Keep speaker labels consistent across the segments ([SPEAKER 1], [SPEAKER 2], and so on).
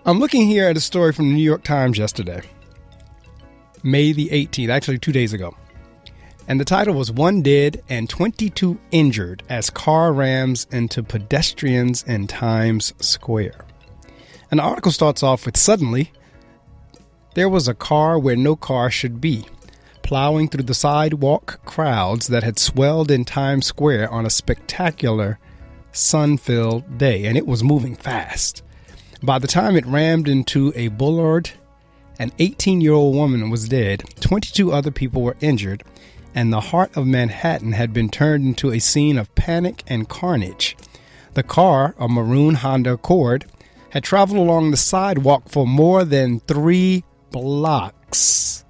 [SPEAKER 1] I'm looking here at a story from the New York Times yesterday, May the 18th, actually 2 days ago. And the title was "One Dead and 22 Injured as Car Rams into Pedestrians in Times Square." And the article starts off with, "Suddenly, there was a car where no car should be, plowing through the sidewalk crowds that had swelled in Times Square on a spectacular sun-filled day, and it was moving fast. By the time it rammed into a boulevard, an 18-year-old woman was dead, 22 other people were injured, and the heart of Manhattan had been turned into a scene of panic and carnage. The car, a maroon Honda Accord, had traveled along the sidewalk for more than 3 blocks.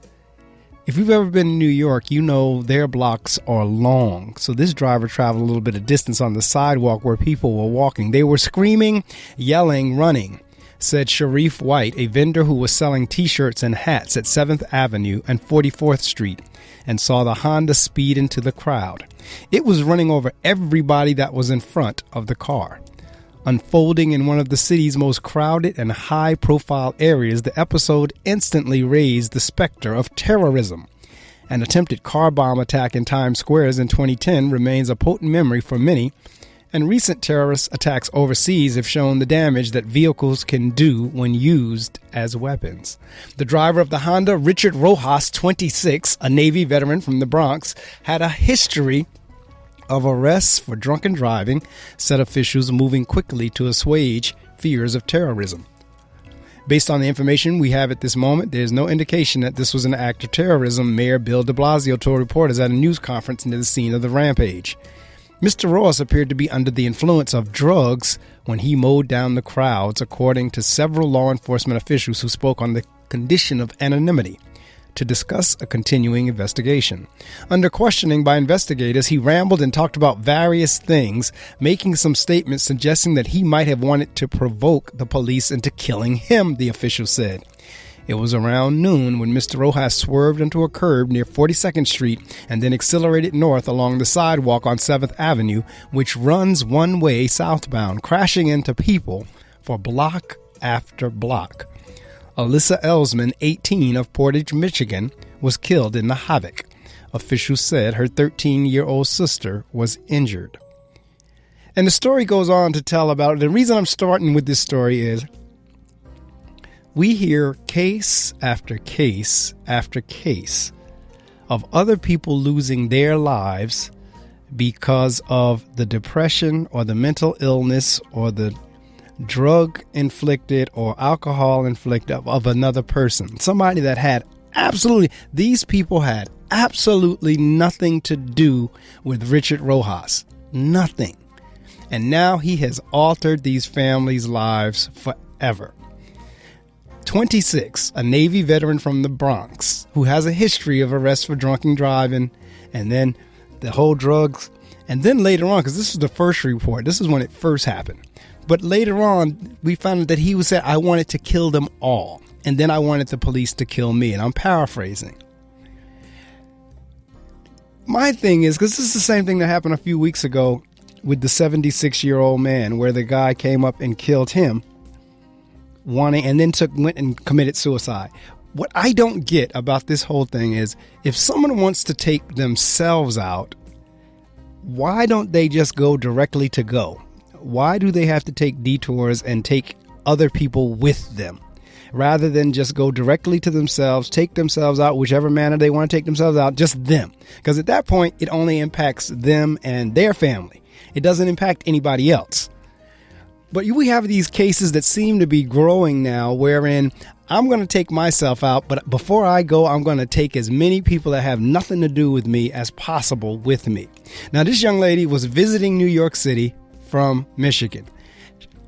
[SPEAKER 1] If you've ever been in New York, you know their blocks are long. So this driver traveled a little bit of distance on the sidewalk where people were walking. They were screaming, yelling, running," said Sharif White, a vendor who was selling T-shirts and hats at 7th Avenue and 44th Street, and saw the Honda speed into the crowd. "It was running over everybody that was in front of the car." Unfolding in one of the city's most crowded and high-profile areas, the episode instantly raised the specter of terrorism. An attempted car bomb attack in Times Square in 2010 remains a potent memory for many, and recent terrorist attacks overseas have shown the damage that vehicles can do when used as weapons. The driver of the Honda, Richard Rojas, 26, a Navy veteran from the Bronx, had a history of arrests for drunken driving, said officials, moving quickly to assuage fears of terrorism. Based on the information we have at this moment, there is no indication that this was an act of terrorism, Mayor Bill de Blasio told reporters at a news conference near the scene of the rampage. Mr. Ross appeared to be under the influence of drugs when he mowed down the crowds, according to several law enforcement officials who spoke on the condition of anonymity to discuss a continuing investigation. Under questioning by investigators, he rambled and talked about various things, making some statements suggesting that he might have wanted to provoke the police into killing him, the official said. It was around noon when Mr. Rojas swerved into a curb near 42nd Street and then accelerated north along the sidewalk on 7th Avenue, which runs one way southbound, crashing into people for block after block. Alyssa Ellsman, 18, of Portage, Michigan, was killed in the havoc. Officials said her 13-year-old sister was injured. And the story goes on to tell about, the reason I'm starting with this story is we hear case after case after case of other people losing their lives because of the depression or the mental illness or the drug inflicted or alcohol inflicted of another person. Somebody that had these people had absolutely nothing to do with Richard Rojas. Nothing. And now he has altered these families' lives forever. 26, a Navy veteran from the Bronx who has a history of arrests for drunken driving and then the whole drugs. And then later on, because this was the first report, this is when it first happened. But later on, we found out that he said, "I wanted to kill them all. And then I wanted the police to kill me." And I'm paraphrasing. My thing is, because this is the same thing that happened a few weeks ago with the 76-year-old man, where the guy came up and killed him, and then went and committed suicide. What I don't get about this whole thing is, if someone wants to take themselves out, why don't they just go directly to go? Why do they have to take detours and take other people with them rather than just go directly to themselves, take themselves out, whichever manner they want to take themselves out, just them? Because at that point, it only impacts them and their family. It doesn't impact anybody else. But we have these cases that seem to be growing now wherein I'm going to take myself out, but before I go, I'm going to take as many people that have nothing to do with me as possible with me. Now, this young lady was visiting New York City from Michigan.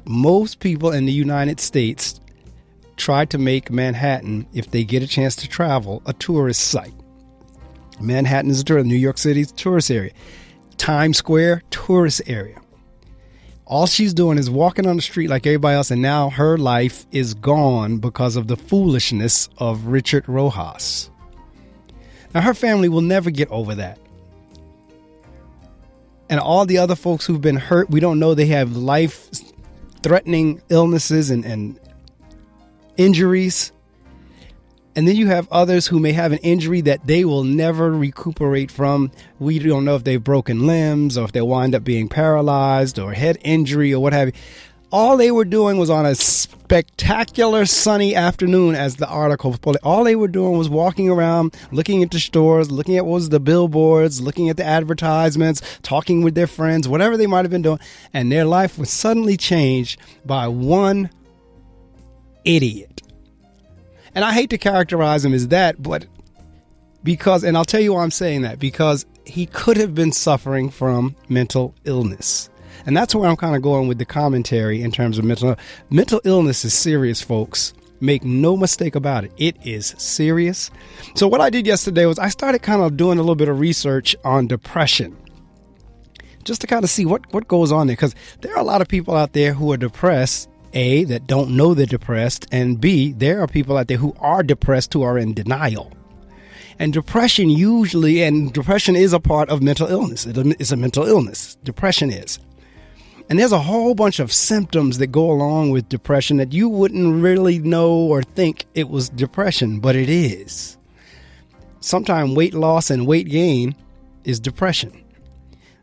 [SPEAKER 1] Most people in the United States try to make Manhattan, if they get a chance to travel, a tourist site. Manhattan is a tourist, New York City's a tourist area. Times Square, tourist area. All she's doing is walking on the street like everybody else, and now her life is gone because of the foolishness of Richard Rojas. Now, her family will never get over that. And all the other folks who've been hurt, we don't know they have life-threatening illnesses and injuries. And then you have others who may have an injury that they will never recuperate from. We don't know if they've broken limbs or if they wind up being paralyzed or head injury or what have you. All they were doing was on a spectacular sunny afternoon, as the article put it. All they were doing was walking around, looking at the stores, looking at what was the billboards, looking at the advertisements, talking with their friends, whatever they might have been doing. And their life was suddenly changed by one idiot. And I hate to characterize him as that, but because, and I'll tell you why I'm saying that, because he could have been suffering from mental illness. And that's where I'm kind of going with the commentary in terms of mental illness is serious, folks. Make no mistake about it. It is serious. So what I did yesterday was I started kind of doing a little bit of research on depression, just to kind of see what goes on there. Because there are a lot of people out there who are depressed, A, that don't know they're depressed, and B, there are people out there who are depressed who are in denial. And depression is a part of mental illness. It's a mental illness. Depression is. And there's a whole bunch of symptoms that go along with depression that you wouldn't really know or think it was depression, but it is. Sometimes weight loss and weight gain is depression.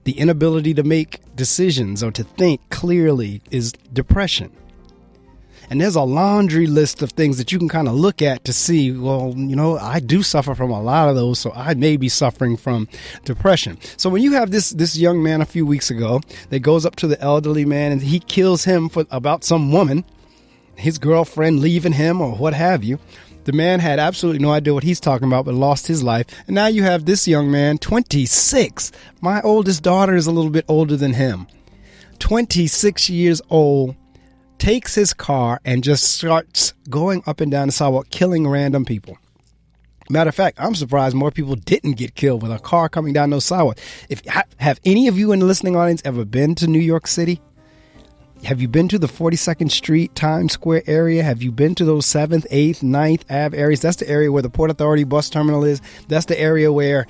[SPEAKER 1] The inability to make decisions or to think clearly is depression. And there's a laundry list of things that you can kind of look at to see, well, I do suffer from a lot of those, so I may be suffering from depression. So when you have this young man a few weeks ago that goes up to the elderly man and he kills him about some woman, his girlfriend leaving him or what have you, the man had absolutely no idea what he's talking about, but lost his life. And now you have this young man, 26. My oldest daughter is a little bit older than him. 26 years old. Takes his car and just starts going up and down the sidewalk, killing random people. Matter of fact, I'm surprised more people didn't get killed with a car coming down those sidewalks. Have any of you in the listening audience ever been to New York City? Have you been to the 42nd Street, Times Square area? Have you been to those 7th, 8th, 9th Ave areas? That's the area where the Port Authority bus terminal is. That's the area where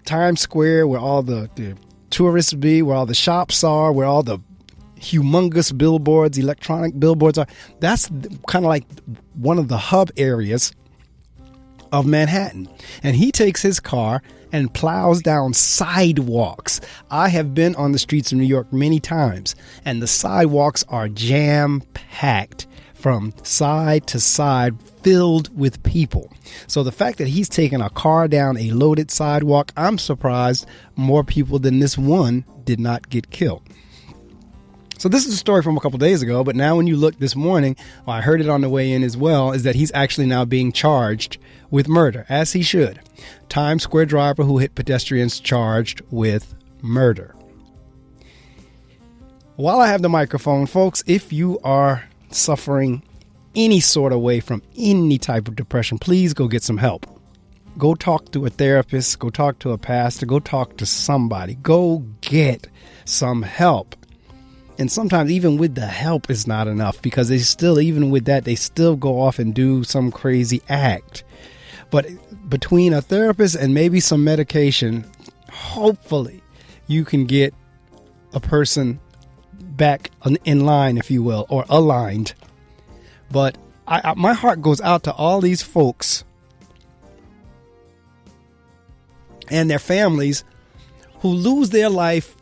[SPEAKER 1] Times Square, where all the tourists be, where all the shops are, where all the humongous billboards, electronic billboards are. That's kind of like one of the hub areas of Manhattan. And he takes his car and plows down sidewalks. I have been on the streets of New York many times, and the sidewalks are jam-packed from side to side, filled with people. So the fact that he's taking a car down a loaded sidewalk, I'm surprised more people than this one did not get killed. So this is a story from a couple days ago, but now when you look this morning, I heard it on the way in as well, is that he's actually now being charged with murder, as he should. Times Square driver who hit pedestrians charged with murder. While I have the microphone, folks, if you are suffering any sort of way from any type of depression, please go get some help. Go talk to a therapist, go talk to a pastor, go talk to somebody. Go get some help. And sometimes even with the help is not enough, because even with that, they still go off and do some crazy act. But between a therapist and maybe some medication, hopefully you can get a person back in line, if you will, or aligned. But my heart goes out to all these folks and their families who lose their life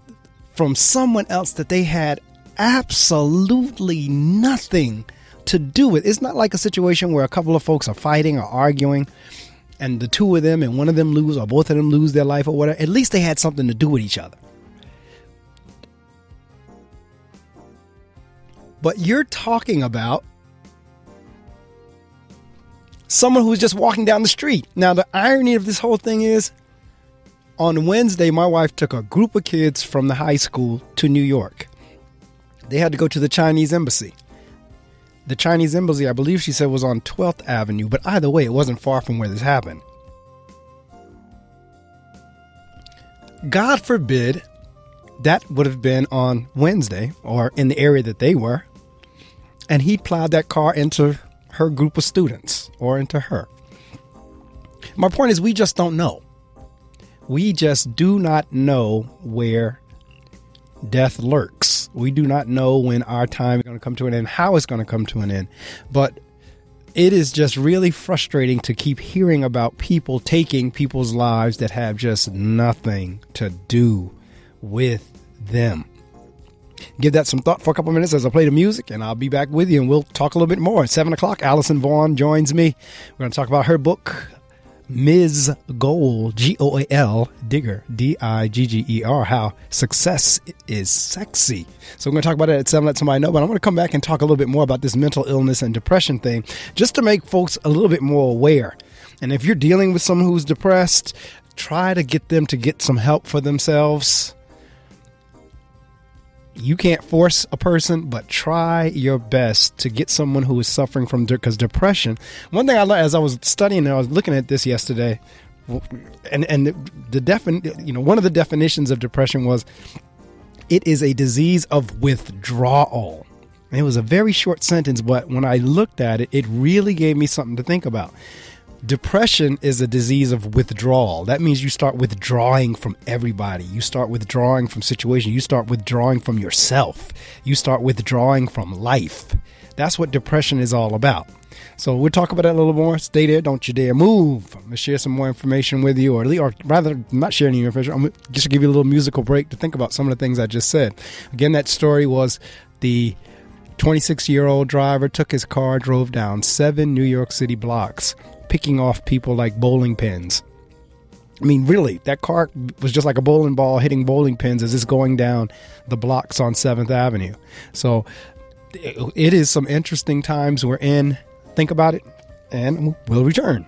[SPEAKER 1] from someone else that they had absolutely nothing to do with. It's not like a situation where a couple of folks are fighting or arguing and the two of them and one of them lose or both of them lose their life or whatever. At least they had something to do with each other. But you're talking about someone who's just walking down the street. Now, the irony of this whole thing is, on Wednesday, my wife took a group of kids from the high school to New York. They had to go to the Chinese embassy. The Chinese embassy, I believe she said, was on 12th Avenue, but either way, it wasn't far from where this happened. God forbid that would have been on Wednesday or in the area that they were, and he plowed that car into her group of students or into her. My point is, we just don't know. We just do not know where death lurks. We do not know when our time is going to come to an end, how it's going to come to an end. But it is just really frustrating to keep hearing about people taking people's lives that have just nothing to do with them. Give that some thought for a couple minutes as I play the music, and I'll be back with you, and we'll talk a little bit more. At 7 o'clock, Allison Vaughn joins me. We're going to talk about her book, Ms. Goal, Goal, Digger, Digger, how success is sexy. So we're going to talk about it at 7, let somebody know, but I want to come back and talk a little bit more about this mental illness and depression thing, just to make folks a little bit more aware. And if you're dealing with someone who's depressed, try to get them to get some help for themselves. You can't force a person, but try your best to get someone who is suffering from, because depression. One thing I learned as I was studying, and I was looking at this yesterday, and one of the definitions of depression was it is a disease of withdrawal. And it was a very short sentence, but when I looked at it, it really gave me something to think about. Depression is a disease of withdrawal. That means you start withdrawing from everybody. You start withdrawing from situations. You start withdrawing from yourself. You start withdrawing from life. That's what depression is all about. So we'll talk about that a little more. Stay there. Don't you dare move. I'm going to share some more information with you, or rather not share any information. I'm just give you a little musical break to think about some of the things I just said. Again, that story was the 26-year-old driver took his car, drove down 7 New York City blocks, picking off people like bowling pins. I mean, really, that car was just like a bowling ball hitting bowling pins as it's going down the blocks on 7th Avenue. So it is some interesting times we're in. Think about it, and we'll return.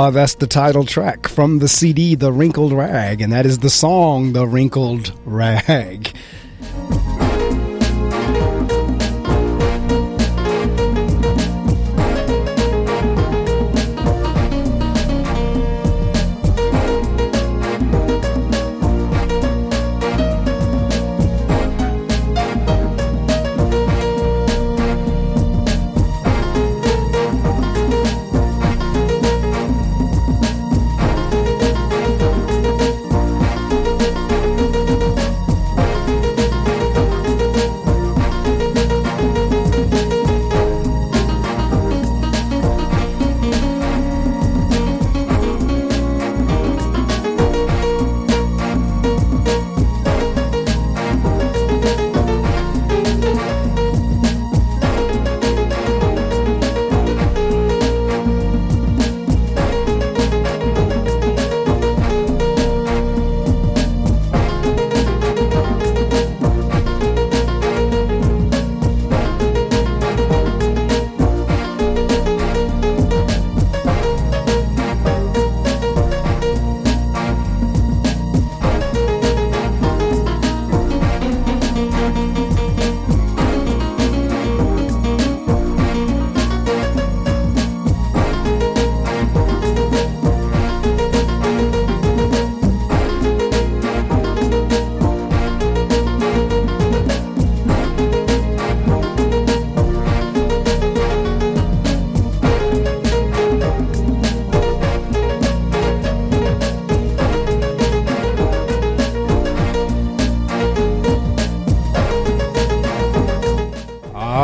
[SPEAKER 1] That's the title track from the CD, The Wrinkled Rag, and that is the song, The Wrinkled Rag.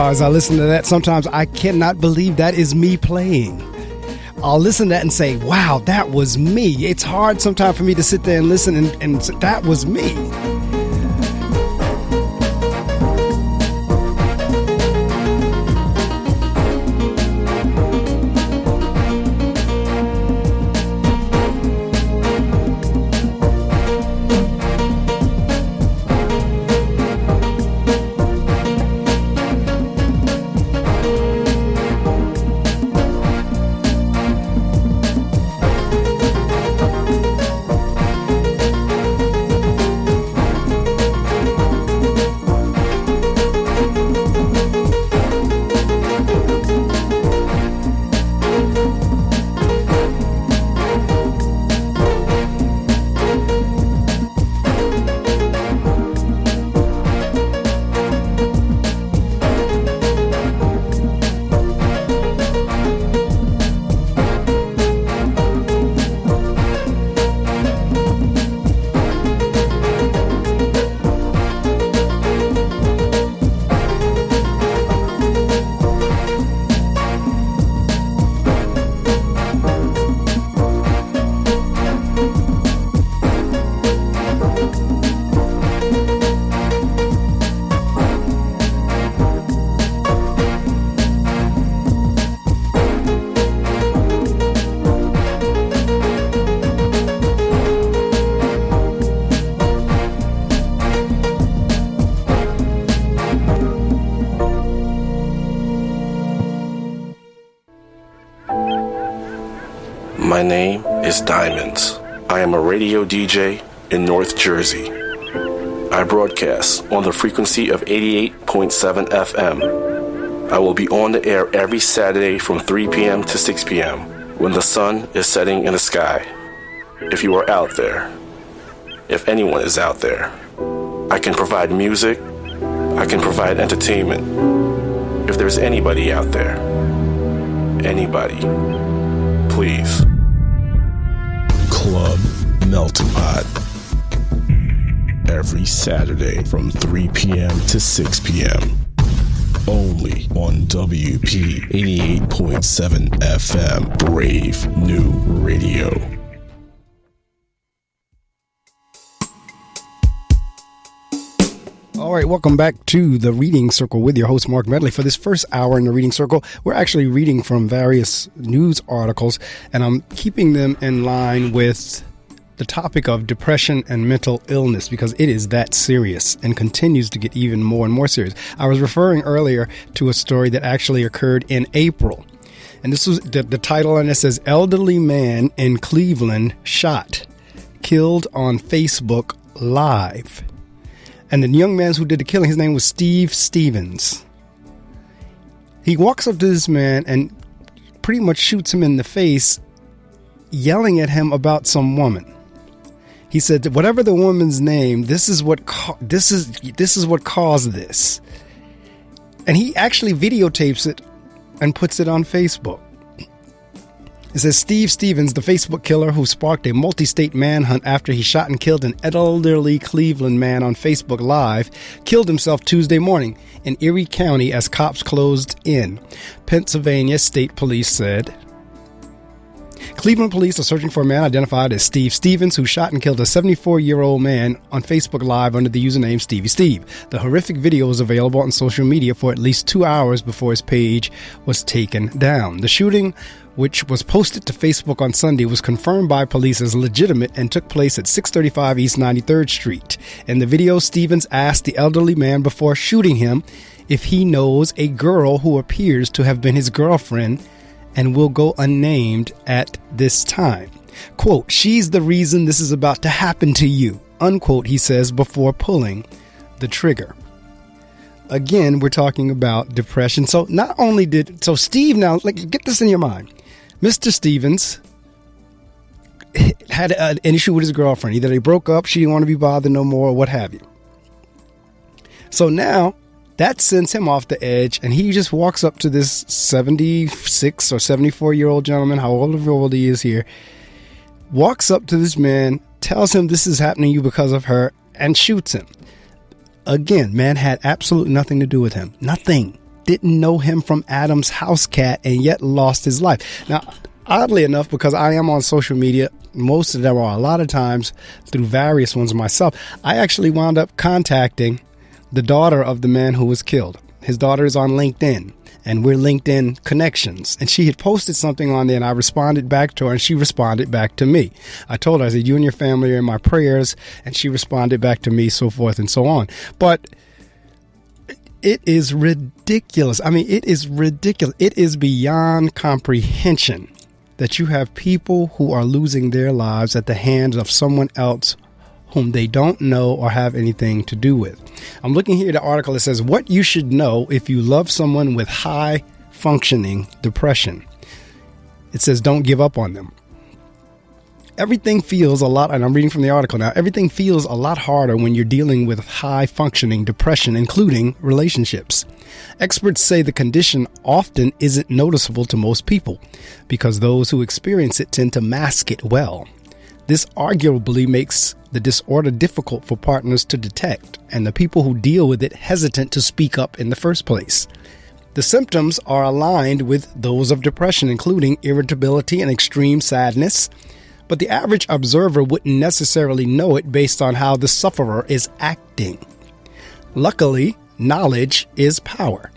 [SPEAKER 1] As I listen to that, sometimes I cannot believe that is me playing. I'll listen to that and say, wow, that was me. It's hard sometimes for me to sit there and listen and say, that was me.
[SPEAKER 2] My name is Diamonds. I am a radio DJ in North Jersey. I broadcast on the frequency of 88.7 FM. I will be on the air every Saturday from 3 p.m. to 6 p.m. when the sun is setting in the sky. If you are out there, if anyone is out there, I can provide music, I can provide entertainment. If there's anybody out there, anybody, please.
[SPEAKER 3] Club Melting Pot. Every Saturday from 3 p.m. to 6 p.m. Only on WP 88.7 FM, Brave New Radio.
[SPEAKER 1] All right, welcome back to the Reading Circle with your host, Marc Medley. For this first hour in the Reading Circle, we're actually reading from various news articles, and I'm keeping them in line with the topic of depression and mental illness because it is that serious and continues to get even more and more serious. I was referring earlier to a story that actually occurred in April, and this was the title on it says, "Elderly man in Cleveland shot, killed on Facebook Live." And the young man who did the killing, his name was Steve Stevens. He walks up to this man and pretty much shoots him in the face, yelling at him about some woman. He said, "Whatever the woman's name, this is what caused this." And he actually videotapes it and puts it on Facebook. It says, Steve Stevens, the Facebook killer who sparked a multi-state manhunt after he shot and killed an elderly Cleveland man on Facebook Live, killed himself Tuesday morning in Erie County as cops closed in, Pennsylvania State Police said. Cleveland police are searching for a man identified as Steve Stevens, who shot and killed a 74-year-old man on Facebook Live under the username Stevie Steve. The horrific video was available on social media for at least 2 hours before his page was taken down. The shooting, which was posted to Facebook on Sunday, was confirmed by police as legitimate and took place at 635 East 93rd Street. In the video, Stevens asked the elderly man before shooting him if he knows a girl who appears to have been his girlfriend and will go unnamed at this time. Quote, "She's the reason this is about to happen to you," unquote, he says before pulling the trigger. Again, we're talking about depression. So not only so Steve, now get this in your mind. Mr. Stevens had an issue with his girlfriend. Either they broke up, she didn't want to be bothered no more, or what have you. So now that sends him off the edge, and he just walks up to this 76 or 74-year-old gentleman, however old he is here, walks up to this man, tells him this is happening to you because of her, and shoots him. Again, man had absolutely nothing to do with him. Nothing. didn't know him from Adam's house cat and yet lost his life. Now, oddly enough, because I am on social media, most of them are a lot of times through various ones myself, I actually wound up contacting the daughter of the man who was killed. His daughter is on LinkedIn, and we're LinkedIn connections. And she had posted something on there, and I responded back to her, and she responded back to me. I told her, I said, you and your family are in my prayers, and she responded back to me, so forth and so on. But it is ridiculous. I mean, it is ridiculous. It is beyond comprehension that you have people who are losing their lives at the hands of someone else whom they don't know or have anything to do with. I'm looking here at the article. It says, what you should know if you love someone with high functioning depression. It says, don't give up on them. Everything feels a lot, and I'm reading from the article now, everything feels a lot harder when you're dealing with high functioning depression, including relationships. Experts say the condition often isn't noticeable to most people because those who experience it tend to mask it well. This arguably makes the disorder difficult for partners to detect, and the people who deal with it hesitant to speak up in the first place. The symptoms are aligned with those of depression, including irritability and extreme sadness, but the average observer wouldn't necessarily know it based on how the sufferer is acting. Luckily, knowledge is power.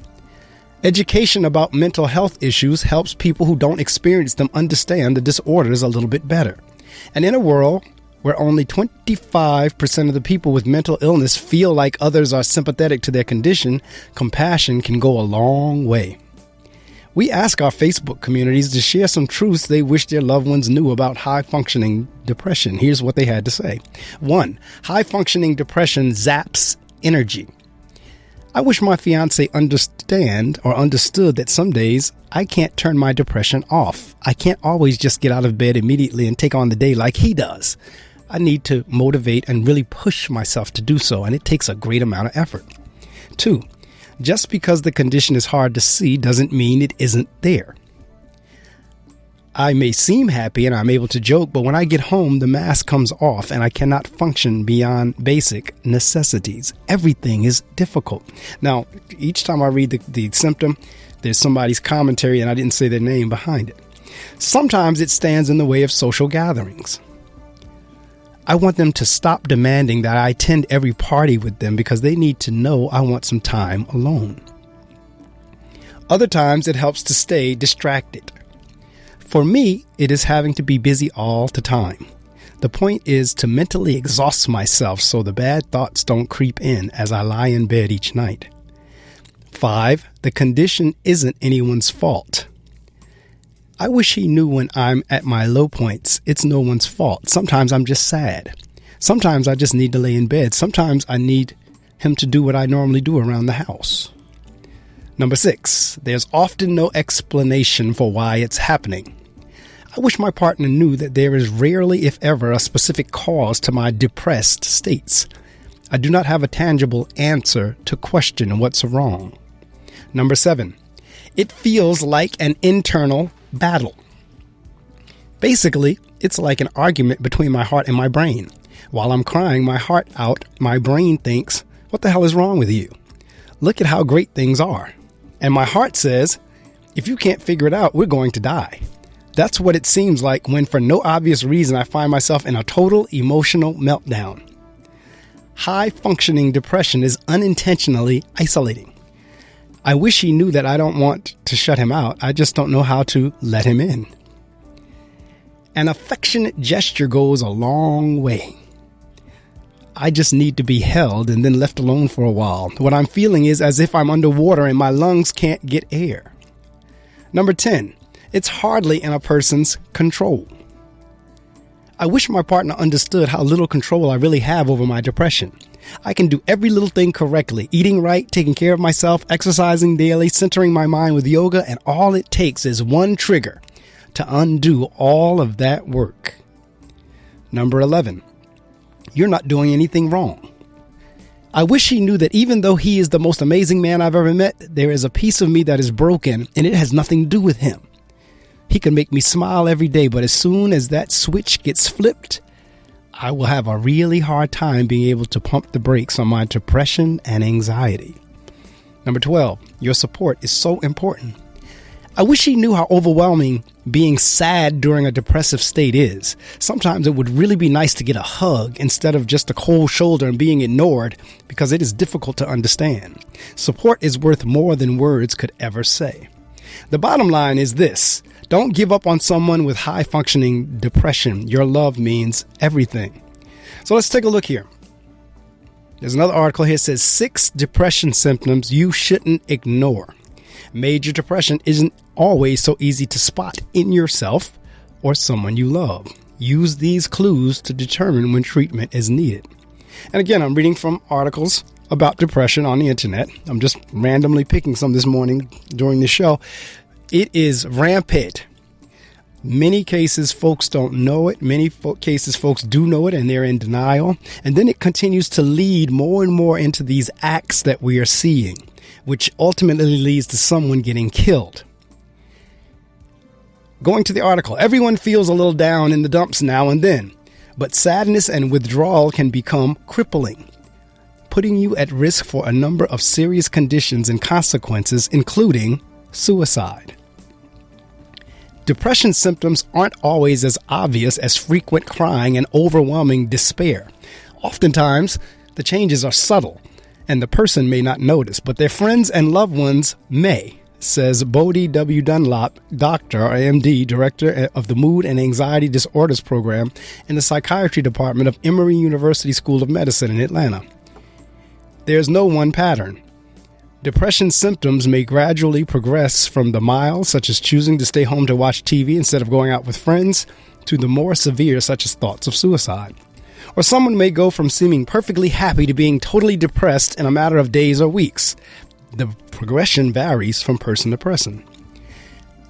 [SPEAKER 1] Education about mental health issues helps people who don't experience them understand the disorders a little bit better. And in a world where only 25% of the people with mental illness feel like others are sympathetic to their condition, compassion can go a long way. We ask our Facebook communities to share some truths they wish their loved ones knew about high-functioning depression. Here's what they had to say. 1. High-functioning depression zaps energy. I wish my fiance understood that some days I can't turn my depression off. I can't always just get out of bed immediately and take on the day like he does. I need to motivate and really push myself to do so, and it takes a great amount of effort. 2. Just because the condition is hard to see doesn't mean it isn't there. I may seem happy and I'm able to joke, but when I get home, the mask comes off and I cannot function beyond basic necessities. Everything is difficult. Now, each time I read the symptom, there's somebody's commentary and I didn't say their name behind it. Sometimes it stands in the way of social gatherings. I want them to stop demanding that I attend every party with them because they need to know I want some time alone. Other times it helps to stay distracted. For me, it is having to be busy all the time. The point is to mentally exhaust myself so the bad thoughts don't creep in as I lie in bed each night. 5. The condition isn't anyone's fault. I wish he knew when I'm at my low points, it's no one's fault. Sometimes I'm just sad. Sometimes I just need to lay in bed. Sometimes I need him to do what I normally do around the house. Number 6, there's often no explanation for why it's happening. I wish my partner knew that there is rarely, if ever, a specific cause to my depressed states. I do not have a tangible answer to question what's wrong. Number 7, it feels like an internal battle. Basically, it's like an argument between my heart and my brain. While I'm crying my heart out, my brain thinks, what the hell is wrong with you? Look at how great things are. And my heart says, if you can't figure it out, we're going to die. That's what it seems like when, for no obvious reason, I find myself in a total emotional meltdown. High-functioning depression is unintentionally isolating. I wish he knew that I don't want to shut him out. I just don't know how to let him in. An affectionate gesture goes a long way. I just need to be held and then left alone for a while. What I'm feeling is as if I'm underwater and my lungs can't get air. Number 10, it's hardly in a person's control. I wish my partner understood how little control I really have over my depression. I can do every little thing correctly, eating right, taking care of myself, exercising daily, centering my mind with yoga, and all it takes is one trigger to undo all of that work. Number 11, you're not doing anything wrong. I wish he knew that even though he is the most amazing man I've ever met, there is a piece of me that is broken and it has nothing to do with him. He can make me smile every day, but as soon as that switch gets flipped, I will have a really hard time being able to pump the brakes on my depression and anxiety. Number 12, your support is so important. I wish he knew how overwhelming being sad during a depressive state is. Sometimes it would really be nice to get a hug instead of just a cold shoulder and being ignored, because it is difficult to understand. Support is worth more than words could ever say. The bottom line is this: don't give up on someone with high-functioning depression. Your love means everything. So let's take a look here. There's another article here that says 6 depression symptoms you shouldn't ignore. Major depression isn't always so easy to spot in yourself or someone you love. Use these clues to determine when treatment is needed. And again, I'm reading from articles about depression on the internet. I'm just randomly picking some this morning during the show. It is rampant. Many cases, folks don't know it. Many cases, folks do know it, and they're in denial. And then it continues to lead more and more into these acts that we are seeing, which ultimately leads to someone getting killed. Going to the article, everyone feels a little down in the dumps now and then, but sadness and withdrawal can become crippling, putting you at risk for a number of serious conditions and consequences, including suicide. Depression symptoms aren't always as obvious as frequent crying and overwhelming despair. Oftentimes, the changes are subtle, and the person may not notice, but their friends and loved ones may, says Bodie W. Dunlop, Doctor, or MD, Director of the Mood and Anxiety Disorders Program in the Psychiatry Department of Emory University School of Medicine in Atlanta. There's no one pattern. Depression symptoms may gradually progress from the mild, such as choosing to stay home to watch TV instead of going out with friends, to the more severe, such as thoughts of suicide. Or someone may go from seeming perfectly happy to being totally depressed in a matter of days or weeks. The progression varies from person to person.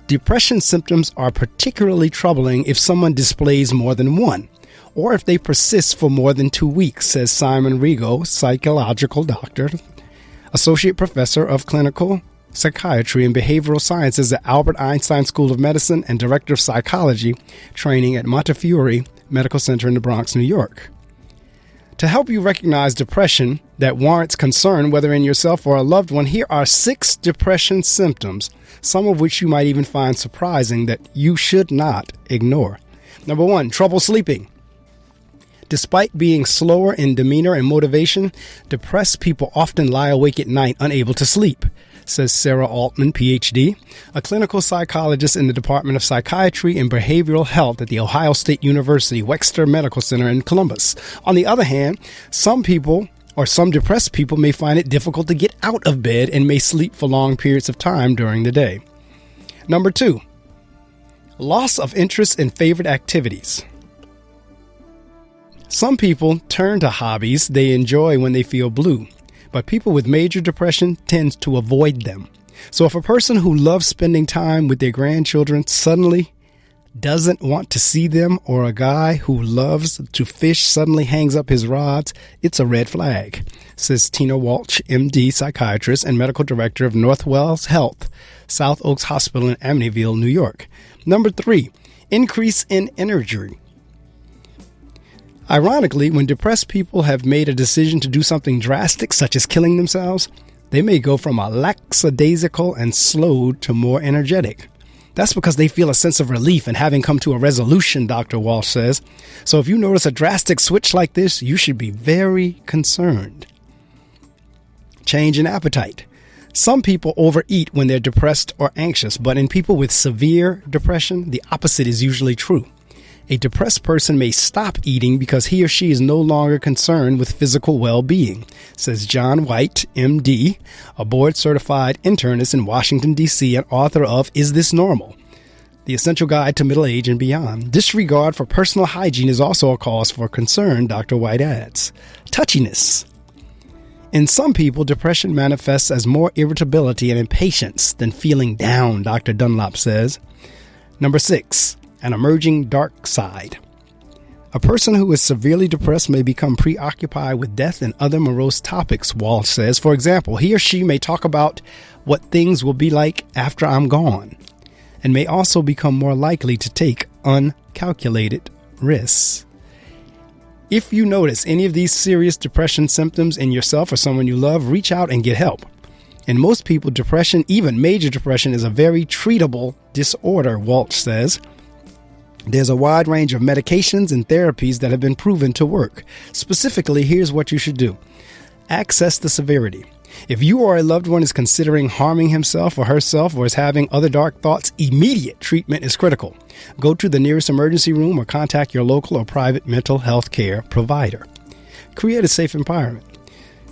[SPEAKER 1] Depression symptoms are particularly troubling if someone displays more than one, or if they persist for more than 2 weeks, says Simon Rigo, psychological doctor, associate professor of clinical psychiatry and behavioral sciences at Albert Einstein School of Medicine and director of psychology training at Montefiore Medical Center in the Bronx, New York. To help you recognize depression that warrants concern, whether in yourself or a loved one, here are 6 depression symptoms, some of which you might even find surprising, that you should not ignore. Number 1, trouble sleeping. Despite being slower in demeanor and motivation, depressed people often lie awake at night unable to sleep, says Sarah Altman, Ph.D., a clinical psychologist in the Department of Psychiatry and Behavioral Health at the Ohio State University Wexner Medical Center in Columbus. On the other hand, some depressed people may find it difficult to get out of bed and may sleep for long periods of time during the day. Number 2, loss of interest in favorite activities. Some people turn to hobbies they enjoy when they feel blue, but people with major depression tend to avoid them. So if a person who loves spending time with their grandchildren suddenly doesn't want to see them, or a guy who loves to fish suddenly hangs up his rods, it's a red flag, says Tina Walsh, MD, psychiatrist and medical director of Northwell Health, South Oaks Hospital in Amityville, New York. Number 3, increase in energy. Ironically, when depressed people have made a decision to do something drastic, such as killing themselves, they may go from a lackadaisical and slowed to more energetic. That's because they feel a sense of relief in having come to a resolution, Dr. Walsh says. So if you notice a drastic switch like this, you should be very concerned. Change in appetite. Some people overeat when they're depressed or anxious, but in people with severe depression, the opposite is usually true. A depressed person may stop eating because he or she is no longer concerned with physical well-being, says John White, MD, a board-certified internist in Washington, D.C. and author of Is This Normal? The Essential Guide to Middle Age and Beyond. Disregard for personal hygiene is also a cause for concern, Dr. White adds. Touchiness. In some people, depression manifests as more irritability and impatience than feeling down, Dr. Dunlop says. Number 6. An emerging dark side. A person who is severely depressed may become preoccupied with death and other morose topics, Walsh says. For example, he or she may talk about what things will be like after I'm gone, and may also become more likely to take uncalculated risks. If you notice any of these serious depression symptoms in yourself or someone you love, reach out and get help. In most people, depression, even major depression, is a very treatable disorder, Walsh says. There's a wide range of medications and therapies that have been proven to work. Specifically, here's what you should do. Assess the severity. If you or a loved one is considering harming himself or herself or is having other dark thoughts, immediate treatment is critical. Go to the nearest emergency room or contact your local or private mental health care provider. Create a safe environment.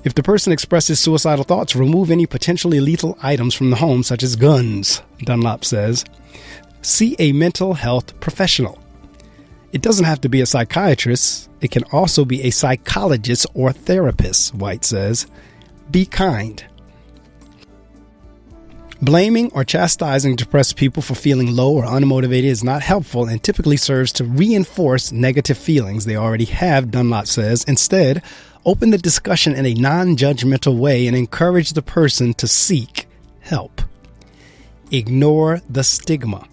[SPEAKER 1] If the person expresses suicidal thoughts, remove any potentially lethal items from the home, such as guns, Dunlop says. See a mental health professional. It doesn't have to be a psychiatrist. It can also be a psychologist or therapist, White says. Be kind. Blaming or chastising depressed people for feeling low or unmotivated is not helpful and typically serves to reinforce negative feelings they already have, Dunlop says. Instead, open the discussion in a non-judgmental way and encourage the person to seek help. Ignore the stigma.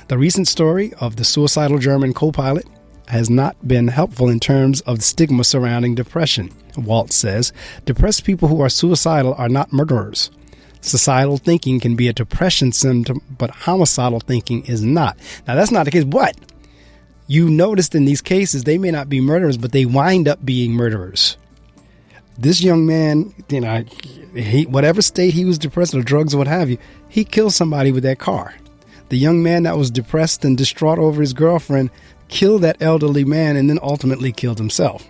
[SPEAKER 1] The recent story of the suicidal German co-pilot has not been helpful in terms of the stigma surrounding depression. Waltz says, depressed people who are suicidal are not murderers. Suicidal thinking can be a depression symptom, but homicidal thinking is not. Now, that's not the case, but you noticed in these cases, they may not be murderers, but they wind up being murderers. This young man, whatever state he was depressed or drugs or what have you, he killed somebody with that car. The young man that was depressed and distraught over his girlfriend killed that elderly man and then ultimately killed himself.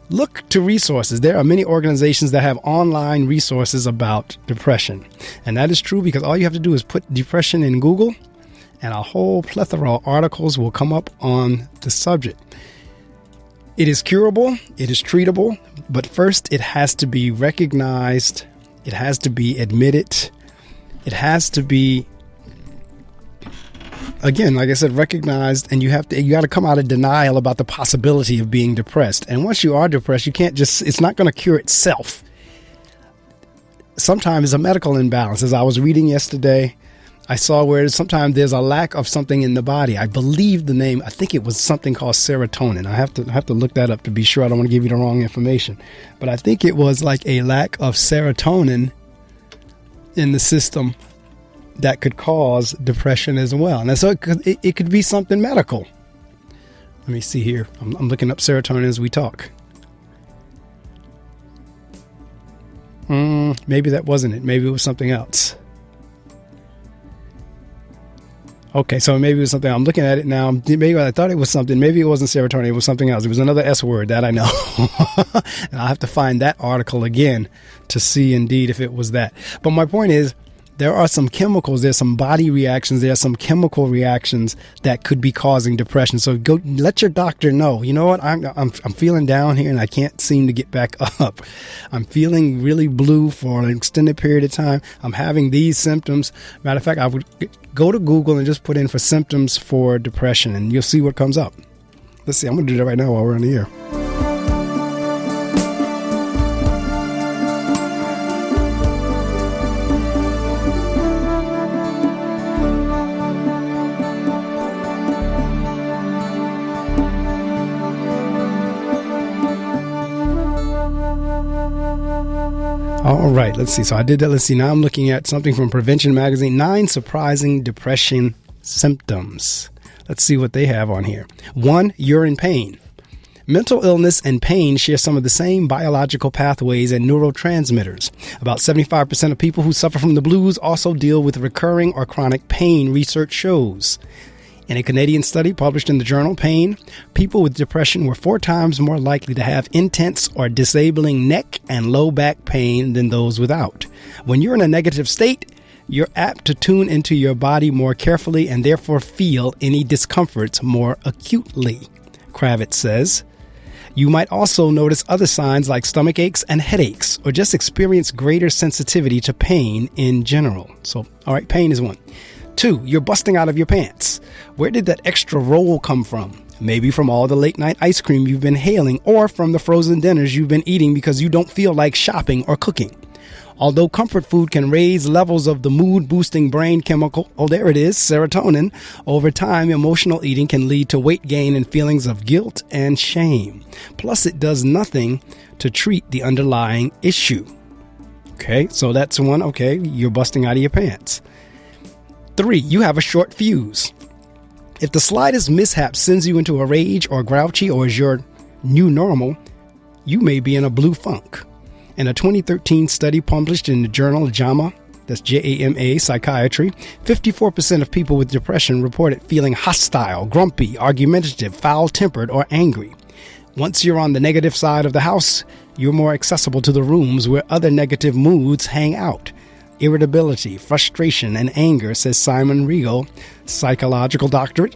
[SPEAKER 1] Look to resources. There are many organizations that have online resources about depression. And that is true because all you have to do is put depression in Google and a whole plethora of articles will come up on the subject. It is curable, it is treatable, but first it has to be recognized, it has to be admitted, it has to be, again, like I said, recognized, and you got to come out of denial about the possibility of being depressed. And once you are depressed, it's not going to cure itself. Sometimes it's a medical imbalance. As I was reading yesterday, I saw where sometimes there's a lack of something in the body. I believe the name, I think it was something called serotonin. I have to look that up to be sure. I don't want to give you the wrong information. But I think it was like a lack of serotonin in the system that could cause depression as well. And so it could be something medical. Let me see here. I'm looking up serotonin as we talk. Maybe that wasn't it. Maybe it was something else. Okay, so maybe it was something. I'm looking at it now. Maybe I thought it was something. Maybe it wasn't serotonin. It was something else. It was another S word that I know. And I'll have to find that article again to see indeed if it was that. But my point is, there are some chemicals, there's some body reactions, there are some chemical reactions that could be causing depression. So go let your doctor know, you know what, I'm feeling down here and I can't seem to get back up. I'm feeling really blue for an extended period of time. I'm having these symptoms. Matter of fact, I would go to Google and just put in for symptoms for depression and you'll see what comes up. Let's see, I'm going to do that right now while we're on the air. All right, let's see. So I did that. Let's see. Now I'm looking at something from Prevention Magazine. 9 surprising depression symptoms. Let's see what they have on here. 1, you're in pain. Mental illness and pain share some of the same biological pathways and neurotransmitters. About 75% of people who suffer from the blues also deal with recurring or chronic pain, research shows. In a Canadian study published in the journal Pain, people with depression were 4 times more likely to have intense or disabling neck and low back pain than those without. When you're in a negative state, you're apt to tune into your body more carefully and therefore feel any discomforts more acutely, Kravitz says. You might also notice other signs like stomach aches and headaches, or just experience greater sensitivity to pain in general. So, all right, pain is 1. 2, you're busting out of your pants. Where did that extra roll come from? Maybe from all the late night ice cream you've been hailing, or from the frozen dinners you've been eating because you don't feel like shopping or cooking. Although comfort food can raise levels of the mood-boosting brain chemical, oh, there it is, serotonin, over time, emotional eating can lead to weight gain and feelings of guilt and shame. Plus, it does nothing to treat the underlying issue. Okay, so that's one. Okay, you're busting out of your pants. 3, you have a short fuse. If the slightest mishap sends you into a rage or grouchy or is your new normal, you may be in a blue funk. In a 2013 study published in the journal JAMA, that's JAMA Psychiatry, 54% of people with depression reported feeling hostile, grumpy, argumentative, foul-tempered, or angry. Once you're on the negative side of the house, you're more accessible to the rooms where other negative moods hang out. Irritability, frustration, and anger, says Simon Riegel, psychological doctorate,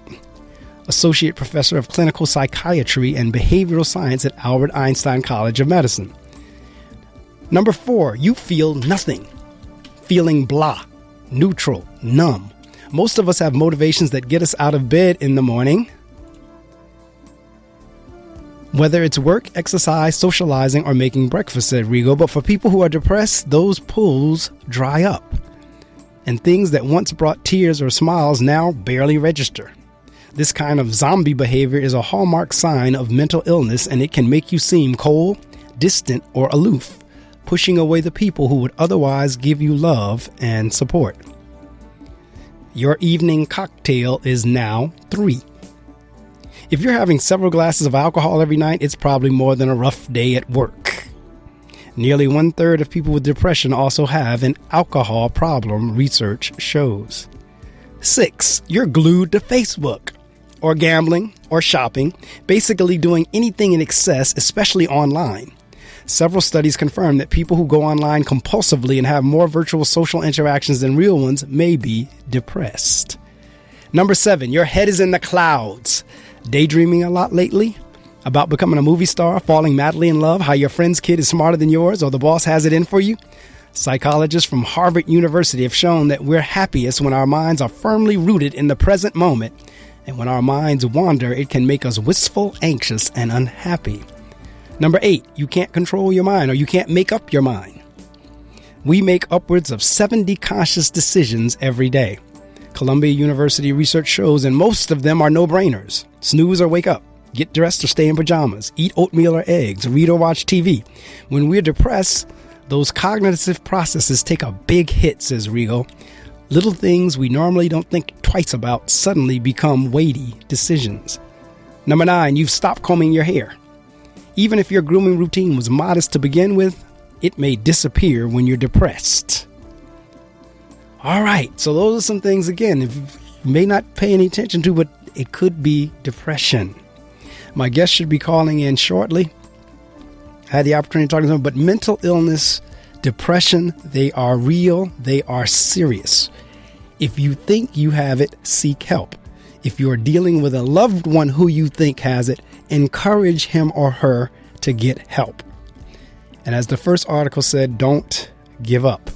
[SPEAKER 1] associate professor of clinical psychiatry and behavioral science at Albert Einstein College of Medicine. Number 4, you feel nothing. Feeling blah, neutral, numb. Most of us have motivations that get us out of bed in the morning. Whether it's work, exercise, socializing, or making breakfast, said Rigo. But for people who are depressed, those pulls dry up. And things that once brought tears or smiles now barely register. This kind of zombie behavior is a hallmark sign of mental illness, and it can make you seem cold, distant, or aloof, pushing away the people who would otherwise give you love and support. Your evening cocktail is now 3. If you're having several glasses of alcohol every night, it's probably more than a rough day at work. Nearly 1/3 of people with depression also have an alcohol problem, research shows. 6, you're glued to Facebook, or gambling, or shopping, basically doing anything in excess, especially online. Several studies confirm that people who go online compulsively and have more virtual social interactions than real ones may be depressed. Number 7, your head is in the clouds. Daydreaming a lot lately? About becoming a movie star, falling madly in love, how your friend's kid is smarter than yours, or the boss has it in for you? Psychologists from Harvard University have shown that we're happiest when our minds are firmly rooted in the present moment. And when our minds wander, it can make us wistful, anxious, and unhappy. Number 8, you can't control your mind, or you can't make up your mind. We make upwards of 70 conscious decisions every day. Columbia University research shows, and most of them are no-brainers. Snooze or wake up, get dressed or stay in pajamas, eat oatmeal or eggs, read or watch TV. When we're depressed, those cognitive processes take a big hit, says Rigo. Little things we normally don't think twice about suddenly become weighty decisions. Number 9, you've stopped combing your hair. Even if your grooming routine was modest to begin with, it may disappear when you're depressed. All right, so those are some things, again, if you may not pay any attention to, but it could be depression. My guest should be calling in shortly. I had the opportunity to talk to them, but mental illness, depression, they are real, they are serious. If you think you have it, seek help. If you're dealing with a loved one who you think has it, encourage him or her to get help. And as the first article said, don't give up.